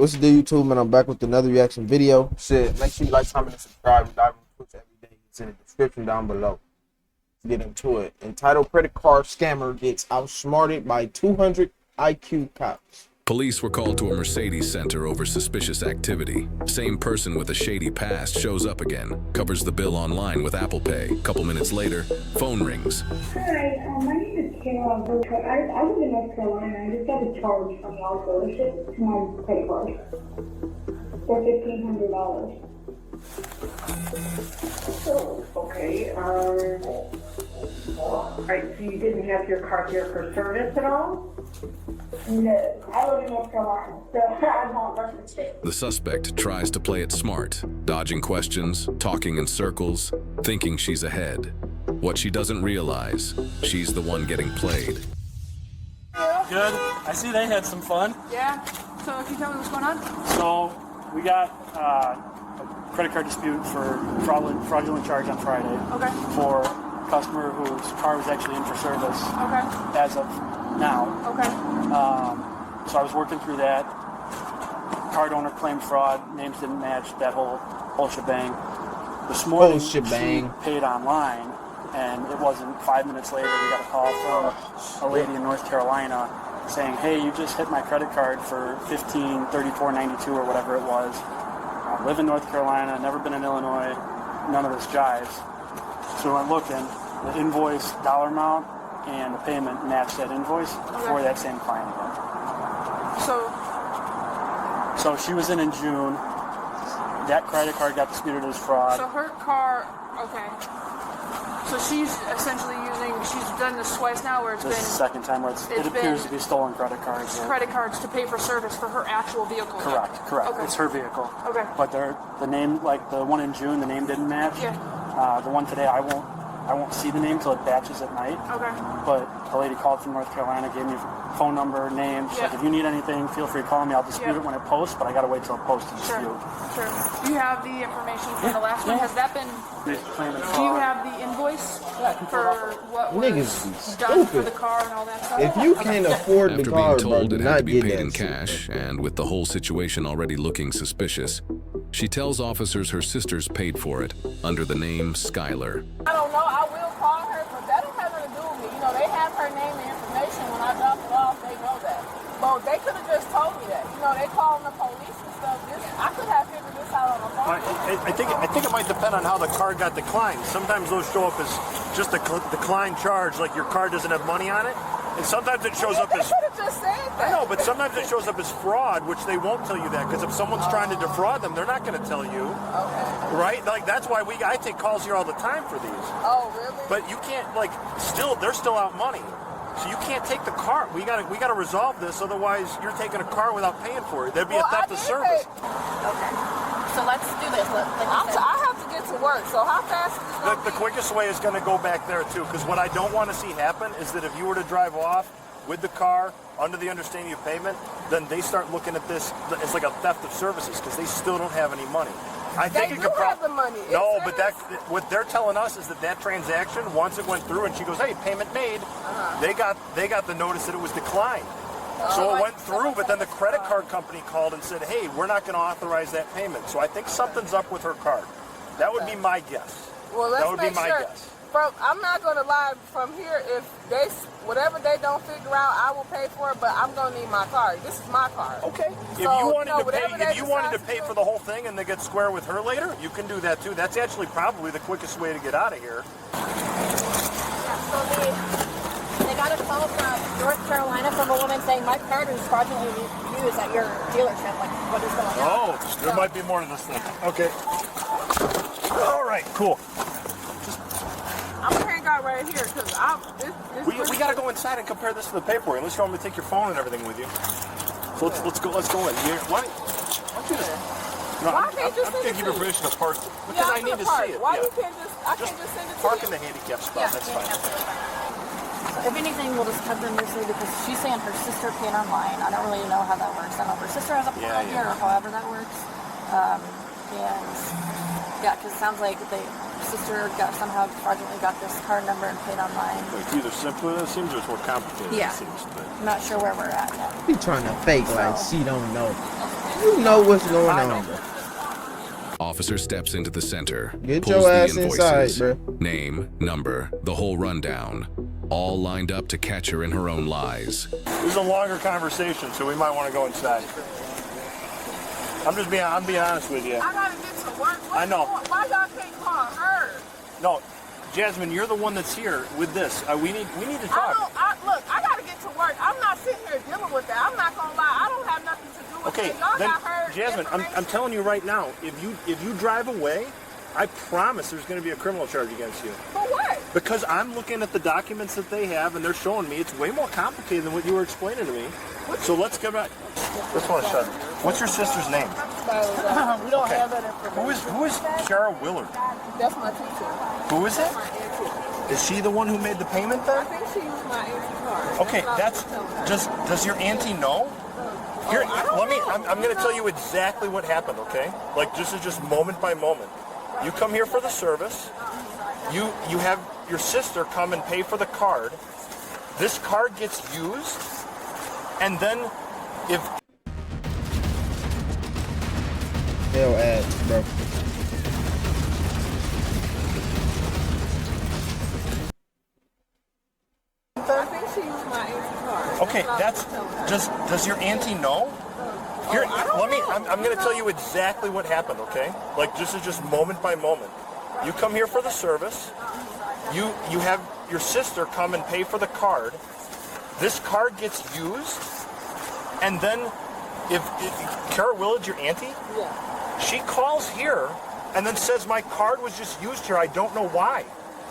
What's the deal, YouTube, man? I'm back with another reaction video. Shit, make sure you like, comment, and subscribe. We dive into Twitch every day. It's in the description down below. Let's get into it. Entitled Credit Card Scammer Gets Outsmarted by 200 IQ Cops. Police were called to a Mercedes center over suspicious activity. Same person with a shady past shows up again, covers the bill online with Apple Pay. Couple minutes later, phone rings. Hi, my name is Kayla. I live in North Carolina. I just got a charge from y'all dealership to my credit card for $1,500. Okay, right, so you didn't have your car here for service at all? No, I live in North Carolina, so I'm not working state. The suspect tries to play it smart, dodging questions, talking in circles, thinking she's ahead. What she doesn't realize, she's the one getting played. Good. I see they had some fun. Yeah. So can you tell me what's going on? So we got a credit card dispute for fraudulent charge on Friday. Okay. For a customer whose car was actually in for service. Okay. As of now. Okay. So I was working through that. Card owner claimed fraud. Names didn't match. That whole shebang. This morning she paid online, and it wasn't 5 minutes later. We got a call from a lady in North Carolina saying, "Hey, you just hit my credit card for $1534.92 or whatever it was. I live in North Carolina, never been in Illinois, none of this jives." So I went looking, the invoice dollar amount and the payment matched that invoice for that same client again. So she was in June. That credit card got disputed as fraud. So her car, okay. So she's essentially she's done this twice now where it's this been... This is the second time where it appears to be stolen credit cards. Credit cards to pay for service for her actual vehicle. Correct. Okay. It's her vehicle. Okay. But the name, like the one in June, the name didn't match. Yeah. The one today, I won't see the name till it batches at night. Okay. But a lady called from North Carolina, gave me phone number, name. She's like, if you need anything, feel free to call me. I'll dispute it when it posts, but I gotta wait till it posts to dispute. Sure. Do you have the information from the last one? Has that been... Do you have the invoice for what was done for the car and all that stuff? If you can't afford the car, After being told it had to be paid in shit. cash, and with the whole situation already looking suspicious, she tells officers her sisters paid for it under the name Skylar. I don't know. I will call her, but that don't have nothing to do with me. You know, they have her name and information. When I drop it off, they know that. Well, they could have just told me that. You know, they calling the police and stuff. I could have figured this out on the phone. I think it might depend on how the card got declined. Sometimes those show up as just a declined charge, like your card doesn't have money on it. And sometimes it shows up as... They could have just said that. I know, but sometimes it shows up as fraud, which they won't tell you that, because if someone's trying to defraud them, they're not going to tell you. Okay. Right? Like, that's why I take calls here all the time for these. Oh, really? But you can't, they're still out money. So you can't take the car. We gotta resolve this, otherwise you're taking a car without paying for it. That'd be a theft of service. Okay. So let's do this. I have to get to work, so how fast is this? The quickest way is going to go back there too, because what I don't want to see happen is that if you were to drive off with the car under the understanding of payment, then they start looking at this as like a theft of services because they still don't have any money. I think they it do could have the money. No, but what they're telling us is that transaction, once it went through and she goes, "Hey, payment made," they got the notice that it was declined. So it went through, but then the credit card company called and said, "Hey, we're not going to authorize that payment." So I think something's up with her card. That would be my guess. Well, let's that would be my guess. I'm not going to lie. From here, if whatever they don't figure out, I will pay for it. But I'm going to need my card. This is my card. Okay. If you wanted to pay for the whole thing and then get square with her later, you can do that too. That's actually probably the quickest way to get out of here. Yeah. So they got a call from North Carolina from a woman saying my card is fraudulently used at your dealership. Like, what is going on? Oh, there might be more to this thing. Okay. All right. Cool. I'm going to hang out right here because we got to go inside and compare this to the paperwork. Unless you want me to take your phone and everything with you. So let's go in. Why don't you just... No, I'm going to give you permission to park because I need to see it. Why you can't I can't just send it to you? Park in the handicap spot. That's fine. So if anything, we'll just cut them loosely because she's saying her sister paid online. I don't really know how that works. I don't know if her sister has a card here or however that works. Because it sounds like the sister somehow fraudulently got this card number and paid online. It's either simpler than it seems or it's more complicated than it seems. But I'm not sure where we're at yet. He trying to fake like she don't know. You know what's going on, bro. Officer steps into the center, Get pulls your the ass invoices, inside, bro. name, number, the whole rundown, all lined up to catch her in her own lies. This is a longer conversation, so we might want to go inside. I'm being honest with you. I gotta get to work. I know. Why y'all can't call her? No, Jasmine, you're the one that's here with this. We need to talk. Look, I gotta get to work. I'm not sitting here dealing with that. I'm not gonna lie. I don't have nothing to do with Okay, it. Y'all then, got her Jasmine, I'm telling you right now, if you drive away, I promise there's going to be a criminal charge against you. For what? Because I'm looking at the documents that they have, and they're showing me it's way more complicated than what you were explaining to me. So let's go back. This one, shut. What's your sister's name? We don't have that information. Who is Kara Willard? That's my teacher. Who is it? My auntie. Is she the one who made the payment I then? think she used my auntie card. Okay, does your auntie know? Here, I'm going to tell you exactly what happened, okay? Like, this is just moment by moment. You come here for the service. You have your sister come and pay for the card. This card gets used, and then if... Hell ads, bro. I think she used my auntie card. Okay, does your auntie know? Here, I'm going to tell you exactly what happened, okay? Like, this is just moment by moment. You come here for the service. You have your sister come and pay for the card. This card gets used, and then if Kara Willard, your auntie, Yeah. she calls here and then says my card was just used here. I don't know why.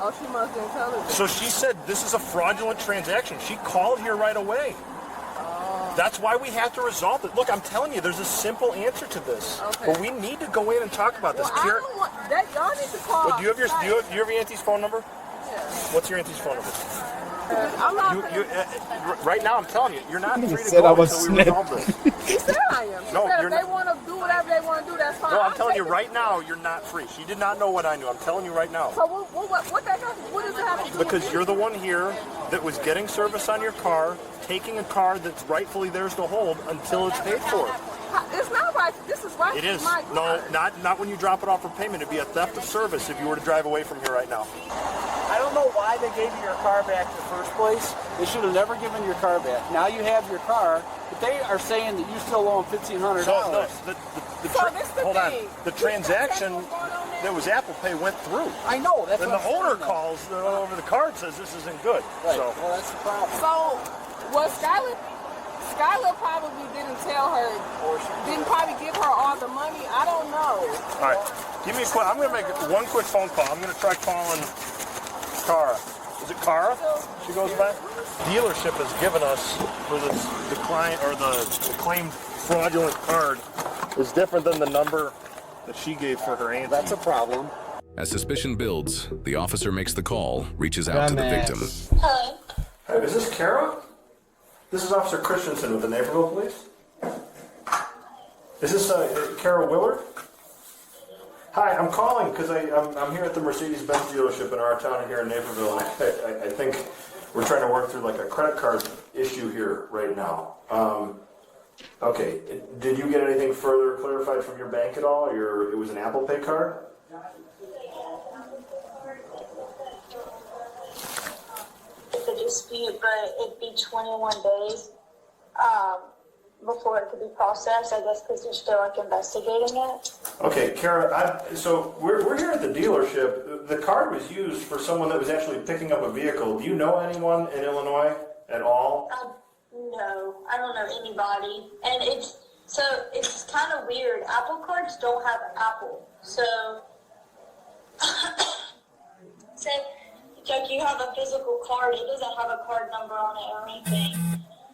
Oh, she must have told her. So she said this is a fraudulent transaction. She called here right away. That's why we have to resolve it. Look, I'm telling you, there's a simple answer to this. Okay. But we need to go in and talk about this. Well, I don't want that. Y'all need to call. Well, do you have your auntie's phone number? Yeah. What's your auntie's phone number? I'm not. Right now, I'm telling you, you're not free to said go I was until we resolve this. She said I am. She No, said you're if they not. want to do whatever they want to do, that's fine. No, I'm I'll telling you take it. right now, you're not free. She did not know what I knew. I'm telling you right now. So what does it have to do? Because with you're the one here that was getting service on your car, taking a car that's rightfully theirs to hold until it's paid for. It's not right. This is right. It is. My No, car. not when you drop it off for payment. It'd be a theft of service if you were to drive away from here right now. I don't know why they gave you your car back in the first place. They should have never given your car back. Now you have your car, but they are saying that you still owe them $1,500. So hold on. thing. The transaction that was Apple Pay went through. I know. That's Then what the I'm owner saying, though. calls over the card says this isn't good. Right. So Well, that's the problem. So was Skylar probably didn't tell her, didn't probably give her all the money. I don't know. all right, give me a quick. I'm going to make one quick phone call. I'm going to try calling Cara. Is it Cara? She goes by. Dealership has given us for the client or the claimed fraudulent card is different than the number that she gave for her auntie. That's a problem. As suspicion builds, the officer makes the call, reaches out to the victim. Hello. Hey, is this Kara? This is Officer Christensen with the Naperville Police. Is this Kara Willard? Hi, I'm calling because I'm here at the Mercedes-Benz dealership in our town here in Naperville, and I think we're trying to work through like a credit card issue here right now. Okay, did you get anything further clarified from your bank at all? It was an Apple Pay card? It's a dispute, but it'd be 21 days before it could be processed, I guess, because they're still like investigating it. Okay, Kara, so we're here at the dealership. The card was used for someone that was actually picking up a vehicle. Do you know anyone in Illinois at all? No, I don't know anybody. And it's kind of weird. Apple cards don't have Apple. So, say, like you have a physical card, it doesn't have a card number on it or anything.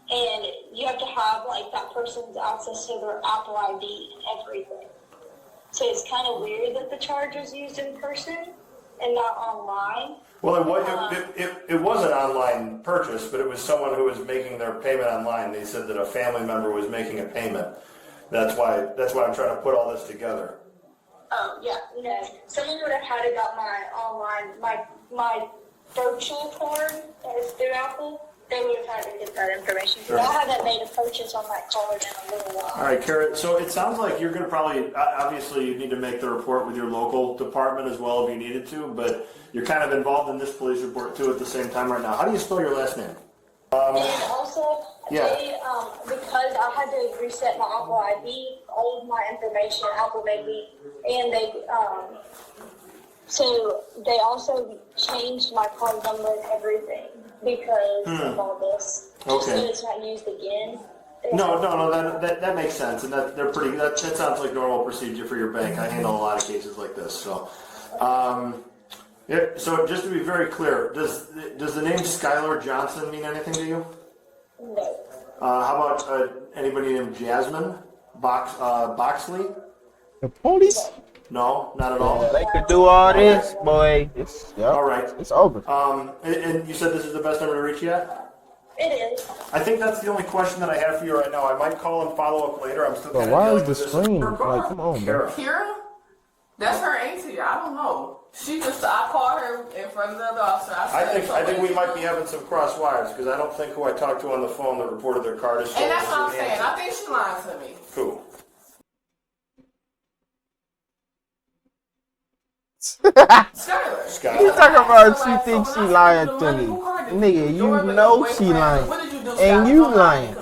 And you have to have like that person's access to their Apple ID and everything. So it's kind of weird that the charge is used in person and not online. Well, it was an online purchase, but it was someone who was making their payment online. They said that a family member was making a payment. That's why I'm trying to put all this together. Oh, yeah, no. Someone would have had it got my online, my virtual card that is through Apple. they would have had to get that information. Because I haven't made a purchase on that card in a little while. All right, Kara. So it sounds like you're going to probably, obviously, you need to make the report with your local department as well if you needed to, but you're kind of involved in this police report too at the same time right now. How do you spell your last name? And also, Yeah. they, because I had to reset my Apple ID, all of my information, Apple made me, and they, so they also changed my card number and everything because of all this. Just Okay. so it's not used again. No, that makes sense, and they're pretty. That sounds like normal procedure for your bank. I handle a lot of cases like this, so. Yeah, so just to be very clear, does the name Skylar Johnson mean anything to you? No. How about anybody named Jasmine Boxley? The police? No, not at all. They could do all this, boy. All right. It's over. And you said this is the best number to reach yet? It is. I think that's the only question that I have for you right now. I might call and follow up later. I'm still But kind why of is the screen like? Come on, bro. Kira? That's her auntie. I don't know. I called her in front of the other officer. I think we might be having some cross wires because I don't think who I talked to on the phone that reported their card is. And that's what I'm saying. I think she lied to me. Cool. Skylar. You talking about she thinks she lying to me. Nigga, you know she lying. And you lying.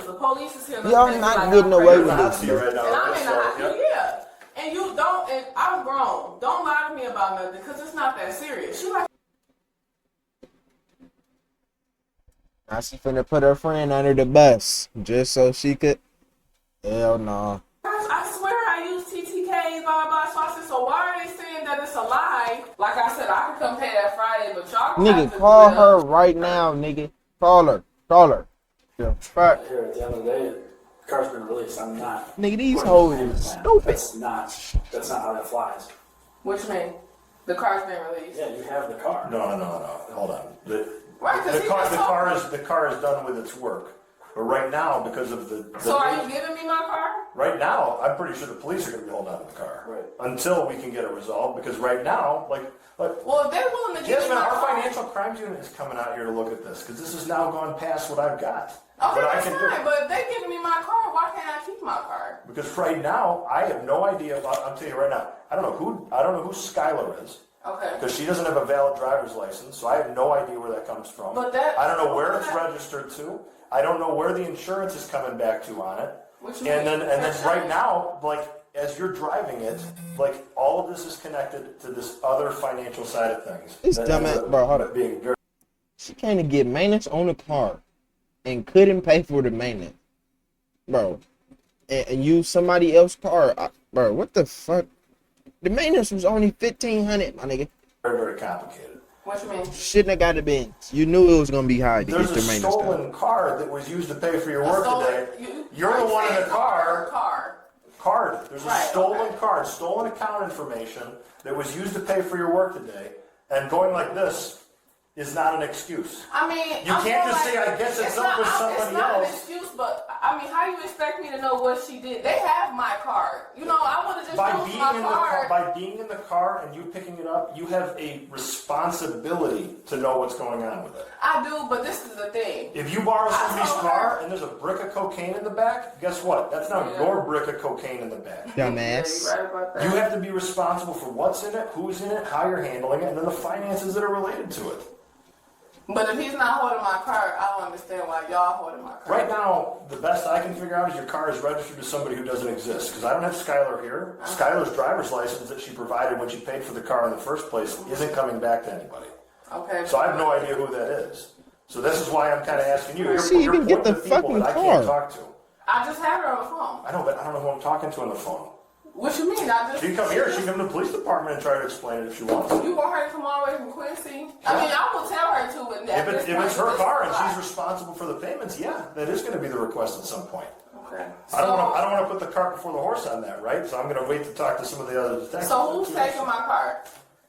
Y'all not getting away with this. Right now. And I'm in the hot, yeah. And you don't, and I'm grown. Don't lie to me about nothing because it's not that serious. She like. Now she finna put her friend under the bus just so she could. Hell no. I swear I use TTK, blah, blah, blah. So I said, so why are they saying that it's a lie? Like I said, I can come pay that Friday, but y'all Nigga, call her right now, nigga. Call her. Yeah, fuck. Here, at the end of the day, the car's been released. I'm not. Nigga, these hoes is stupid. That's not how that flies. What you mean? The car's been released. Yeah, you have the car. No. Hold on. Right, The car is done with its work. But right now, because of the So are you giving me my car? right now, I'm pretty sure the police are going to be holding on to the car. Right. Until we can get it resolved. Because right now, like Well, if they're willing to give yes, me man, my our car. financial crimes unit is coming out here to look at this. Because this has now gone past what I've got. Okay, What I that's can fine. do. But if they're giving me my car, why can't I keep my car? Because right now, I have no idea. I'm telling you right now, I don't know who Skylar is. Okay. Because she doesn't have a valid driver's license, so I have no idea where that comes from. But that- I don't know where it's registered to. I don't know where the insurance is coming back to on it. What you And mean? then right now, like as you're driving it, like all of this is connected to this other financial side of things. This That dumbass- ends up bro, hold on. being very She came to get maintenance on the car and couldn't pay for the maintenance. Bro. And use somebody else's car. Bro, what the fuck? The maintenance was only $1,500, my nigga. very, very complicated. What you mean? Shouldn't have got the Benz. You knew it was gonna be high to There's get the a maintenance done. stolen car that was used to pay for your work today. You're the one in the car. Card. There's a Right, stolen okay. card, stolen account information that was used to pay for your work today, and going like this is not an excuse. I mean, You can't just say, I guess it's up with somebody It's not an else. excuse, but I mean, how you expect me to know what she did? They have my card. You know, I would have just By used being my in the car, card. by being in the car and you picking it up, you have a responsibility to know what's going on with it. I do, but this is the thing. If you borrow somebody's told car her- and there's a brick of cocaine in the back, guess what? That's not Yeah. your brick of cocaine in the back. Yeah, Dumbass. you're right about that. You have to be responsible for what's in it, who's in it, how you're handling it, and then the finances that are related to it. But if he's not holding my car, I don't understand why y'all holding my car. Right now, the best I can figure out is your car is registered to somebody who doesn't exist. Because I don't have Skylar here. Skylar's driver's license that she provided when she paid for the car in the first place isn't coming back to anybody. Okay. So I have no idea who that is. So this is why I'm kind of asking you. Did You're- she you're even get pointing the to people fucking that I can't car? talk to. I just had her on the phone. I know, but I don't know who I'm talking to on the phone. What you mean? I just She can come here. She can come to the police department and try to explain it if she wants. You want her to come all the way from Quincy? I mean, I will tell her to. But If it's her car and she's responsible for the payments, yeah, that is going to be the request at some point. Okay. I don't want to put the cart before the horse on that, right? So I'm going to wait to talk to some of the other detectives. So who's taking my car?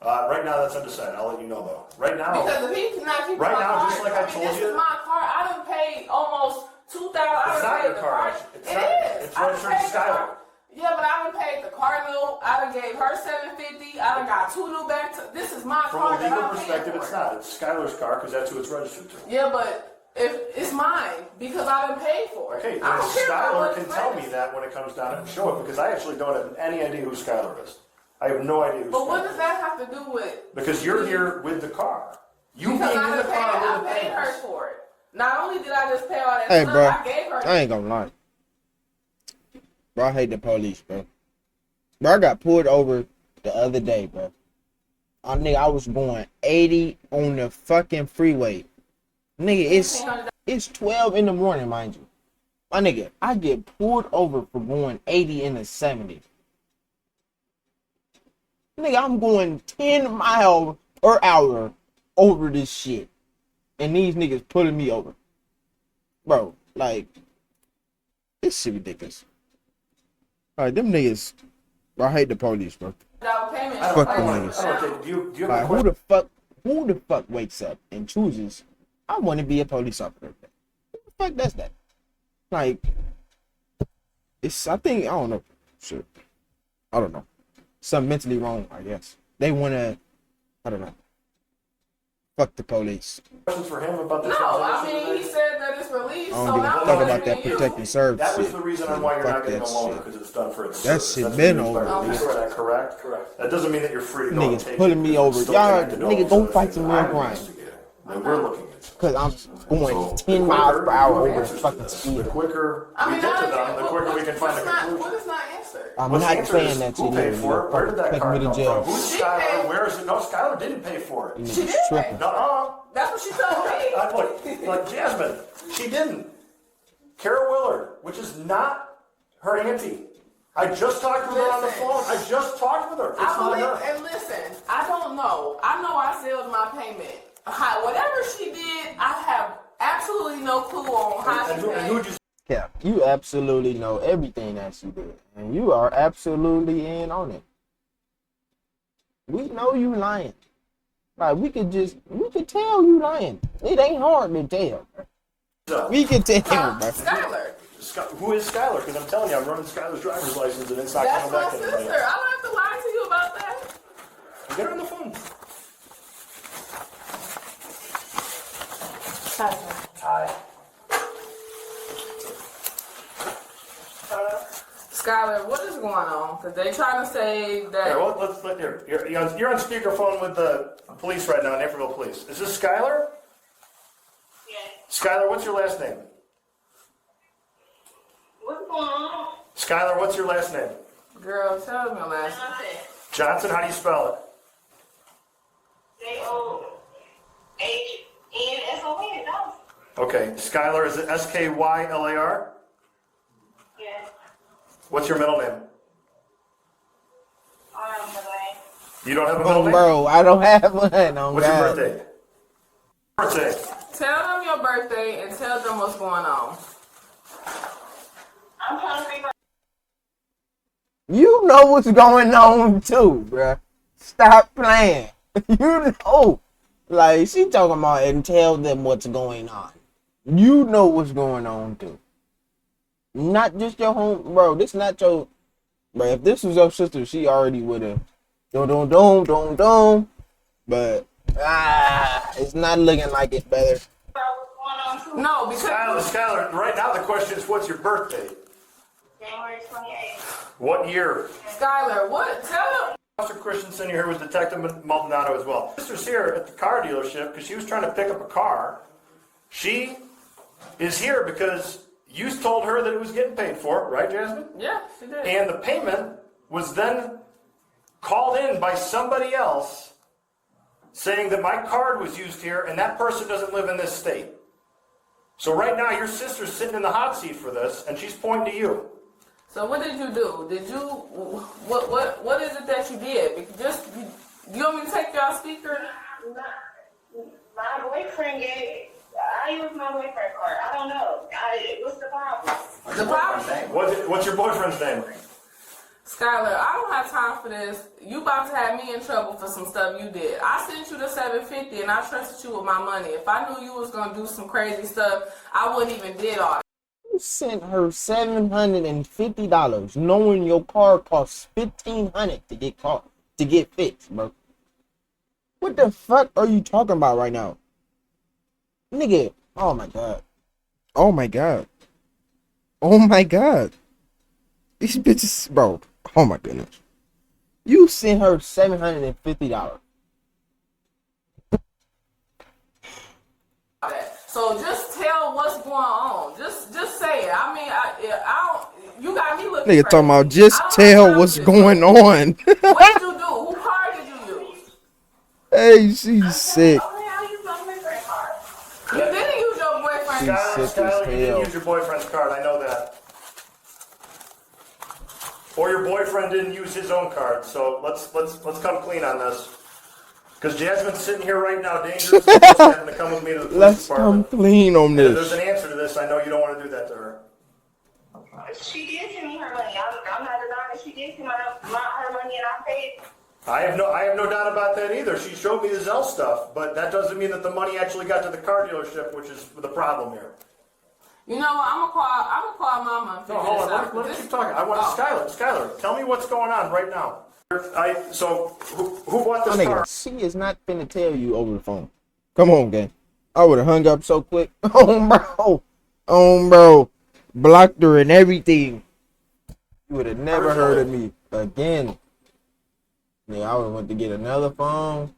Right now, that's undecided. I'll let you know though. Right now, Because if he cannot keep Right my now, car, just like I told this you- is my car. I done paid almost $2,000. it's not your car. It's not. It's registered to Skylar. Yeah, but I done paid the car note. I done gave her $750. I done got 2 new back. This is my From car a that legal I'm paying perspective, for. it's not. It's Skylar's car because that's who it's registered to. Yeah, but If it's mine because I done paid for it. Okay, I then don't care about Skylar what can it's tell for. me that when it comes down and show it, because I actually don't have any idea who Skylar is. I have no idea who But what Skylar does is. that have to do with? Because you're here with the car. You Because being in the car I with the paid her payments. for it. Not only did I just pay all that Hey, stuff, bro. I gave her. I ain't gonna lie. Bro, I hate the police, bro. Bro, I got pulled over the other day, bro. Nigga, I was going 80 on the fucking freeway. Nigga, it's 12 in the morning, mind you. My nigga, I get pulled over for going 80 in the 70. Nigga, I'm going 10 miles per hour over this shit. And these niggas pulling me over. Bro, like, this shit ridiculous. Alright, them niggas, bro, I hate the police, bro. Fuck them niggas. Do you have Like, a who question? the fuck wakes up and chooses, I want to be a police officer? Who the fuck does that? Like, I don't know. Shit. I don't know. Something mentally wrong, I guess. They want to, I don't know. Fuck the police. Questions for him about the No, I transaction mean, he today? said that it's released. I don't So give a now fuck it's about that between protect you. and serve That was shit. the reason on why you're Fuck not getting that a loan, shit. because it's done for its That service. shit That's been what you over, explained. nigga. Is that correct? Correct. That doesn't mean that you're free to go and Niggas take pulling it, me because over. it's still Y'all, connected to nigga, all go the fight things some that real I'm crime. investigating, that we're looking into. Cause I'm going So, 10 the miles quicker per hour you have over answers to fucking this, speed. the quicker I we mean, get to I them, the quicker we can find a What conclusion. is not answered? I'm What's the not answer saying is that who shit paid is. for it? Where did that Take car me to come jail. from? Who's She Skylar? paid. Where is it? No, Skylar didn't pay for it. Niggas did. tripping. Nuh-uh. That's what she told me. Like Jasmine, she didn't. Kara Willard, which is not her auntie. I just talked with her on the Listen. phone. I just talked with her. It's I not believe, her. and listen, I don't know. I know I sealed my payment. Whatever she did, I have absolutely no clue on how And she paid. who'd you Yeah, you absolutely know everything that she did. And you are absolutely in on it. We know you lying. Like, we could tell you lying. It ain't hard to tell. We can tell, bro. Skylar. Who is Skylar? Because I'm telling you, I'm running Skylar's driver's license and it's not That's coming my back to sister. anybody. I don't have to lie to you about that. Get her on the phone. Hi. Skylar, what is going on? Because they trying to say that. Here, well, you're on speakerphone with the police right now, Naperville Police. Is this Skylar? Yeah. Skylar, what's your last name? What's going on? Skylar, what's your last name? Girl, tell me your last. Johnson, how do you spell it? Johonson. No. Okay, Skylar, is it Skylar? Yeah. What's your middle name? I don't know the name. You don't have a middle Oh, name? bro, I don't have one. Oh, What's your God. birthday? Birthday. Tell them your birthday and tell them what's going on. I'm trying to figure out. You know what's going on, too, bruh. Stop playing. You know. Like, she talking about and tell them what's going on. You know what's going on, too. Not just your home, bro. This not your, bro. If this was your sister, she already would have, don't. But it's not looking like it, better. No, because Skylar, right now the question is, what's your birthday? January 28th. What year? Skylar, what? Tell them. Officer Christensen here with Detective Maldonado as well. Sister's here at the car dealership because she was trying to pick up a car. She is here because you told her that it was getting paid for, right, Jasmine? Yeah, she did. And the payment was then called in by somebody else saying that my card was used here and that person doesn't live in this state. So right now your sister's sitting in the hot seat for this and she's pointing to you. So what did you do? What is it that you did? Because you want me to take y'all speaker? My boyfriend I use my boyfriend card. I don't know. What's the problem? The problem? What's your boyfriend's name? Skylar, I don't have time for this. You about to have me in trouble for some stuff you did. I sent you the $750 and I trusted you with my money. If I knew you was gonna do some crazy stuff, I wouldn't even did all that. You sent her $750, knowing your car costs $1,500 to get fixed, bro. What the fuck are you talking about right now, nigga? Oh my god. Oh my god. Oh my god. These bitches, bro. Oh my goodness. You sent her $750. So just tell what's going on. Just say it. I mean, I don't. You got me looking. Nigga talking about just tell what's going on. What did you do? Who card did you use? Hey, she's sick. You didn't use your boyfriend's card. Skylar, you didn't use your boyfriend's card. I know that. Or your boyfriend didn't use his own card. So let's come clean on this. Because Jasmine's sitting here right now, dangerous. Having to come with me to the police Let's department. come clean on And if this. there's an answer to this, I know you don't want to do that to her. She did send me her money. I'm not denying that she did send her money and I paid. I have no doubt about that either. She showed me the Zelle stuff, but that doesn't mean that the money actually got to the car dealership, which is the problem here. You know what? I'm gonna call Mama. And No, hold on. out. Let me keep talking. I want Skylar, tell me what's going on right now. So who bought this car? She is not finna tell you over the phone. Come on, gang. I would have hung up so quick. Oh, bro. Blocked her and everything. You would have never heard of me again. Yeah, I would have went to get another phone.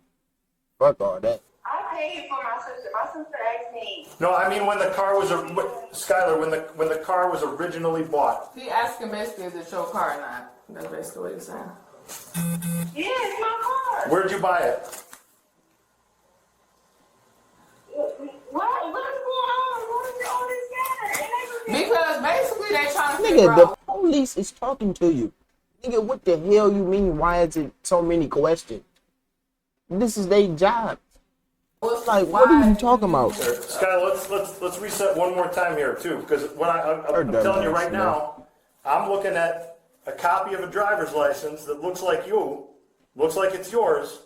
Fuck all that. I paid for my sister. My sister asked me. No, I mean when the car was Skylar, when the car was originally bought. He asking basically, is it your car or not? That's basically what he's saying. Yeah, it's my car. Where'd you buy it? What is going on? What is all this matter? Because basically they trying to Nigga, figure the out. police is talking to you. Nigga, what the hell you mean? Why is it so many questions? This is their job. Like, what are you talking about? Skylar, let's reset one more time here too, because what I'm telling you right now, I'm looking at a copy of a driver's license that looks like it's yours,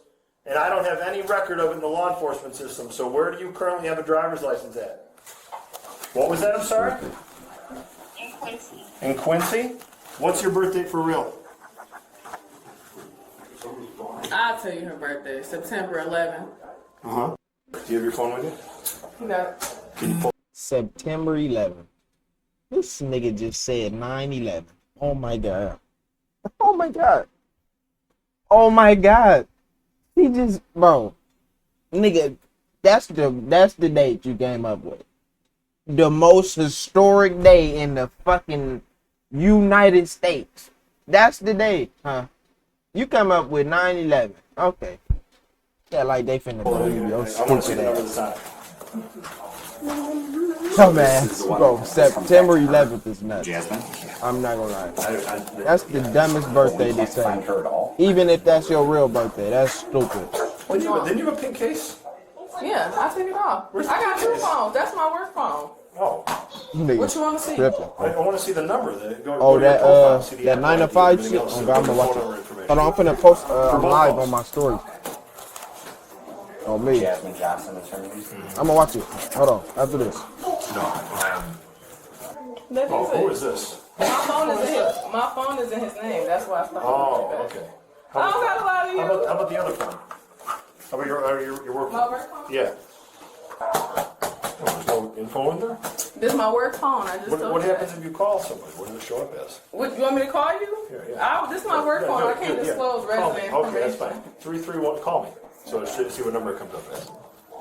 and I don't have any record of it in the law enforcement system. So where do you currently have a driver's license at? What was that? I'm sorry. In Quincy. In Quincy? What's your birthday for real? I'll tell you her birthday, September 11th. Uh-huh. Do you have your phone with you? You got it. September 11th. This nigga just said 9/11. Oh my god. Oh my god. Oh my god. He just, bro. Nigga, that's the date you came up with. The most historic day in the fucking United States. That's the day, huh? You come up with 9/11. Okay. Yeah, like they finna believe your stupid ass. Dumbass, bro. September 11th is nuts. Jasmine? I'm not gonna lie. That's the dumbest birthday to say. Even if that's your real birthday, that's stupid. Didn't you have a pink case? Yeah, I took it off. I got two phones. That's my work phone. Oh. What you want to see? I want to see the number. That 9 to 5 shit. Oh, God, I'm gonna watch it. Hold on, I'm finna post live on my story. On me. Jasmine Johnson is her name. I'm gonna watch it. Hold on, after this. Who is this? My phone is in his name. That's why I started. Oh, okay. I don't got a lot of you. How about the other phone? How about your work phone? My work phone? Yeah. There's no info in there? This is my work phone. I just told What you happens that. if you call somebody? What does it show up as? What, you want me to call you? Yeah. This is my work phone. I can't disclose resident information. Okay, that's fine. 331, call me. So I should see what number it comes up as.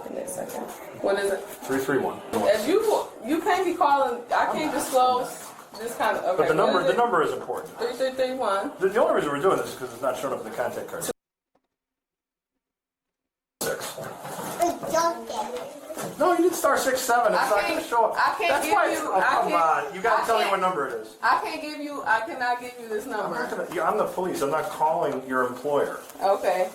Give me a second. What is it? 331. If you can't be calling, I can't disclose this kind of. Okay, But the number is important. 3331. The only reason we're doing this is because it's not showing up in the contact card. 6. No, you did star 6, 7. It's not going to show up. I can't give you. Come on, you got to tell me what number it is. I cannot give you this number. I'm the police. I'm not calling your employer. Okay.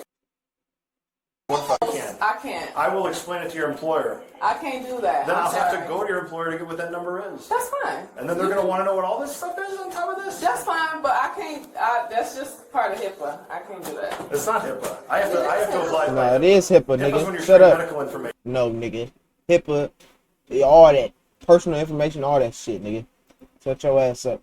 What if I can? I can't. I will explain it to your employer. I can't do that. Then I'll have to go to your employer to get what that number is. That's fine. And then they're going to want to know what all this stuff is on top of this? That's fine, but I can't. That's just part of HIPAA. I can't do that. It's not HIPAA. I have to apply. No, it is HIPAA, nigga. Shut up. Medical information. No, nigga. HIPAA, all that personal information, all that shit, nigga. Shut your ass up.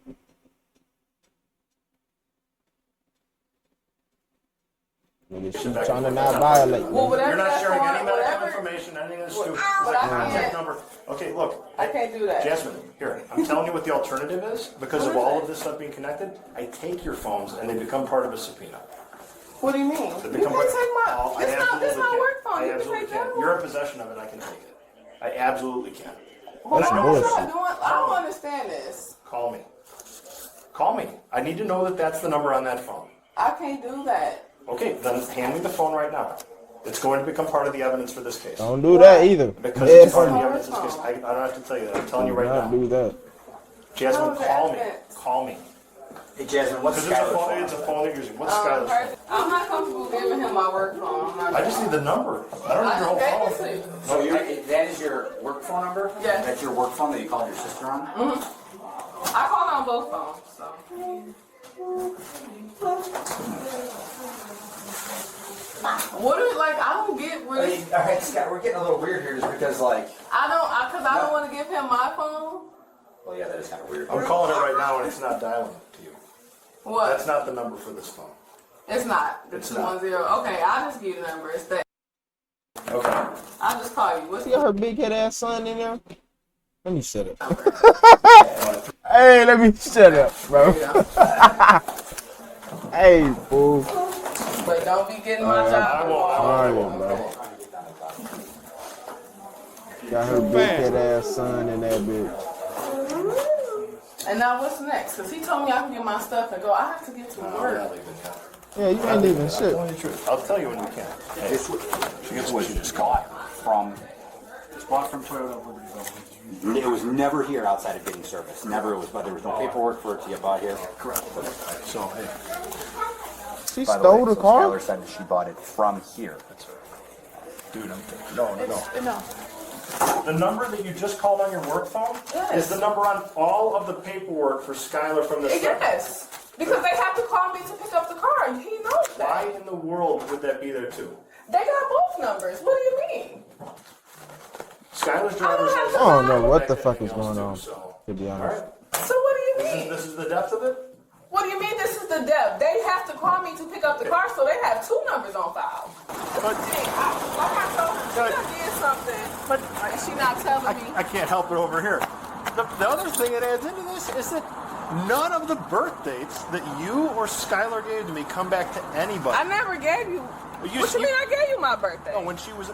Nigga, she trying to not violate. Well, whatever You're not that's sharing on, any medical whatever. information, anything that's stupid. But I Contact can't. number. Okay, look. I can't do that. Jasmine, here, I'm telling you what the alternative is. Because of all of this stuff being connected, I take your phones and they become part of a subpoena. What do you mean? You can take my. Oh, It's my work phone. I You can absolutely take can. that. You're in possession of it, I can take it. I absolutely can. Well, That's why are you bullshit. not doing? I don't understand this. Call me. Call me. I need to know that that's the number on that phone. I can't do that. Okay, then hand me the phone right now. It's going to become part of the evidence for this case. Don't do that either. Because it's part of the evidence for this case. I don't have to tell you that. I'm telling you right Not now. do that. Jasmine, How's the call me. evidence? Call me. Hey Jasmine, what's Because Skylar's phone? it's a phone that you're using. What's Skylar's phone? I'm not comfortable giving him my work phone. I just need the number. I don't need your whole gave phone. it to you. So that is your work phone number? Yes. That's your work phone that you called your sister on? I called on both phones, so. What is like? I don't get what. All right, Scott, we're getting a little weird here just because, like... I don't want to give him my phone. Well, yeah, that is kind of weird. I'm calling it right now and it's not dialing to you. What? That's not the number for this phone. It's not. The It's 210. Okay, I'll just give you the number. It's that. Okay. I'll just call you. What's See her big head ass son in there? Let me shut up. Hey, let me shut up, bro. Hey, fool. But don't be getting my job. Sorry, bro. Got her big head ass son in that bitch. And now what's next? Because he told me I can get my stuff and go. I have to get to work. Yeah, you ain't leaving shit. I'll tell you when you can. This was just bought from... It's bought from Toyota Libertyville. It was never here outside of getting service. Never. It was, but there was no paperwork for it to get bought here. Correct. So, hey. She By the stole way, the car? Skylar said that she bought it from here. Dude, no. No. The number that you just called on your work phone is the number on all of the paperwork for Skylar from the site. Yes. Because they have to call me to pick up the car. And he knows that. Why in the world would that be there too? They got both numbers. What do you mean? Skylar's driver's license. I don't know what the fuck is going on, So, to be all honest. right. So what do you mean? This is the depth of it? What do you mean this is the depth? They have to call me to pick up the car, so they have two numbers on file. But Like I told her, she done did something, But and she not telling me. I can't help it over here. The other thing that adds into this is that none of the birth dates that you or Skylar gave to me come back to anybody. I never gave you. What you mean I gave you my birthday? No, when she was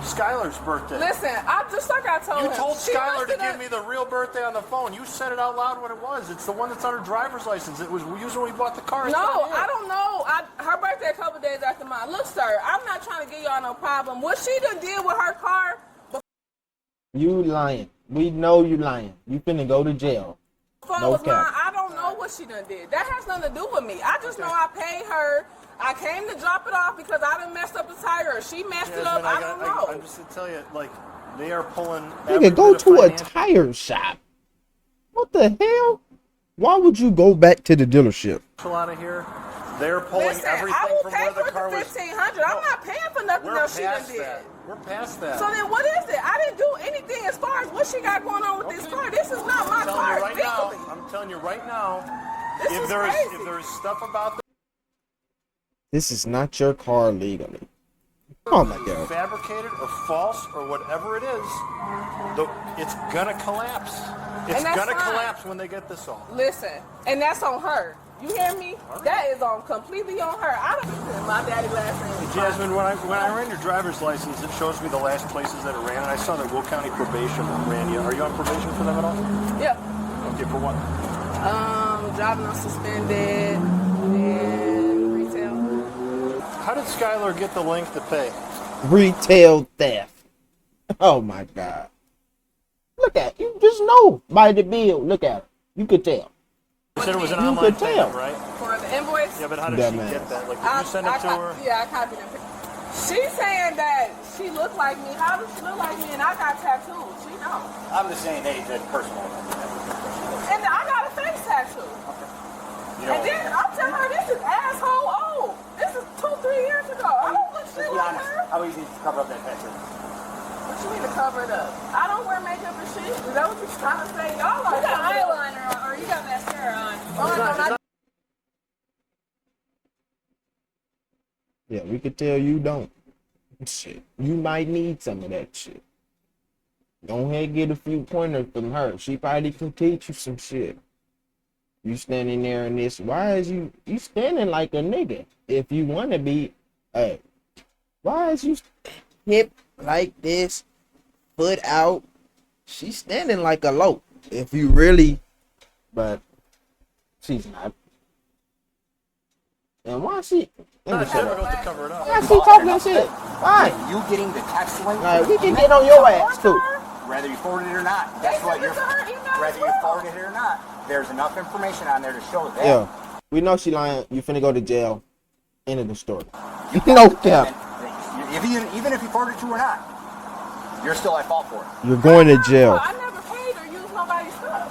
Skylar's birthday. Listen, I just like I told You him. told she Skylar must to have give me the real birthday on the phone. You said it out loud what it was. It's the one that's on her driver's license. It was used when we bought the car. It's No, not it. I don't know. Her birthday a couple days after mine. Look, sir, I'm not trying to give y'all no problem. What she done did with her car? You lying. We know you lying. You finna go to jail. Phone No was mine. cap. I don't know what she done did. That has nothing to do with me. I just know I paid her. I came to drop it off because I done messed up the tire or she messed it up. I don't know. I'm just to tell you, like, they are pulling. Nigga, go to a tire shop. What the hell? Why would you go back to the dealership? Out of here. They're pulling Listen, everything I will from pay where the for car the was. $1,500. I'm not paying for nothing We're else she done past did. that. We're past that. So then what is it? I didn't do anything as far as what she got going on with this car. This is not my car. I'm telling you right now. This If is there is crazy. if there is stuff about the This is not your car legally. Oh my God. fabricated or false or whatever it is, it's gonna collapse. It's And that's gonna fine. collapse when they get this off. Listen, and that's on her. You hear me? That is on completely on her. I don't. My daddy last name. is Jasmine, when I ran your driver's license, it shows me the last places that it ran, and I saw that Will County Probation ran you. Are you on probation for them at all? Yeah. Okay, for what? Driving on suspended and retail. How did Skylar get the link to pay? Retail theft. Oh my God. Look at you. Just know by the bill. Look at it. You could tell. You said it was an You online could tell. payment, right? For the invoice? Yeah, but how did That she man. get that? Like, did you send it to her? Yeah, I copied it. She's saying that she looked like me. How does she look like me? And I got tattoos. She knows. I'm just saying, hey, that's personal. And I got a face tattoo. And then I'm telling her this is asshole old. This is 2-3 years ago. I don't look shit Be like honest, her. how easy to cover up that tattoo? What you mean to cover it up? I don't wear makeup and shit. Is that what you're trying to say? Y'all are. You got eyeliner on, or you got mascara on. Oh, no, not Yeah, we could tell you don't. Shit, you might need some of that shit. Go ahead and get a few pointers from her. She probably can teach you some shit. You standing there in this. Why is you standing like a nigga? If you want to be, hey, why is you hip like this, foot out? She's standing like a lope. If you really, but she's not. And why she? Let me shut up. To cover it up. Why she talking that shit? Why? You getting the text link? Like, we can get on your ass too. Whether you forwarded it or not, that's what you're. Whether you forwarded it or not, there's enough information on there to show that. Yeah, we know she lying. You finna go to jail. End of the story. No cap. Even if you forwarded it to her or not, you're still at fault for it. You're going to jail. I never paid or used nobody's stuff.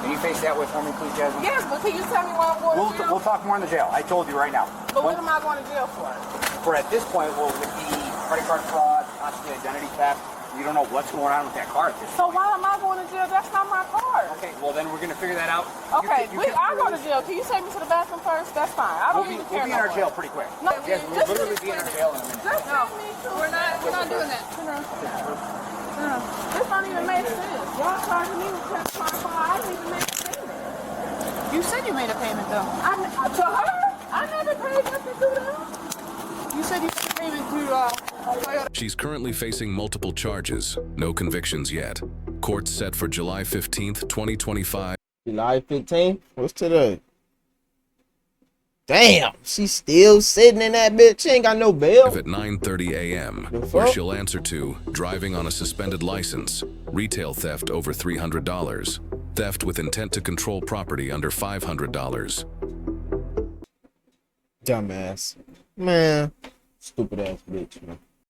Can you face that way for me, please, Jasmine? Yes, but can you tell me why I'm going to jail? We'll talk more in the jail. I told you right now. But what am I going to jail for? For at this point, well, with the credit card fraud, possibly identity theft, you don't know what's going on with that card. So why am I going to jail? That's not my card. Okay, well then we're going to figure that out. Okay, I'll go to jail. Can you take me to the bathroom first? That's fine. I don't even care. We'll be in our jail pretty quick. No, yes, we'll literally be in our jail in a minute. We're not doing that. This don't even make sense. Y'all charging me with credit card fraud. I didn't even make a payment. You said you made a payment though. To her? I never paid nothing to them. You said you made a payment through Toyota. She's currently facing multiple charges. No convictions yet. Court set for July 15th, 2025. July 15th? What's today? Damn, she's still sitting in that bitch. She ain't got no bail. At 9:30 a.m., where she'll answer to driving on a suspended license, retail theft over $300, theft with intent to control property under $500. Dumbass. Man, stupid ass bitch, man.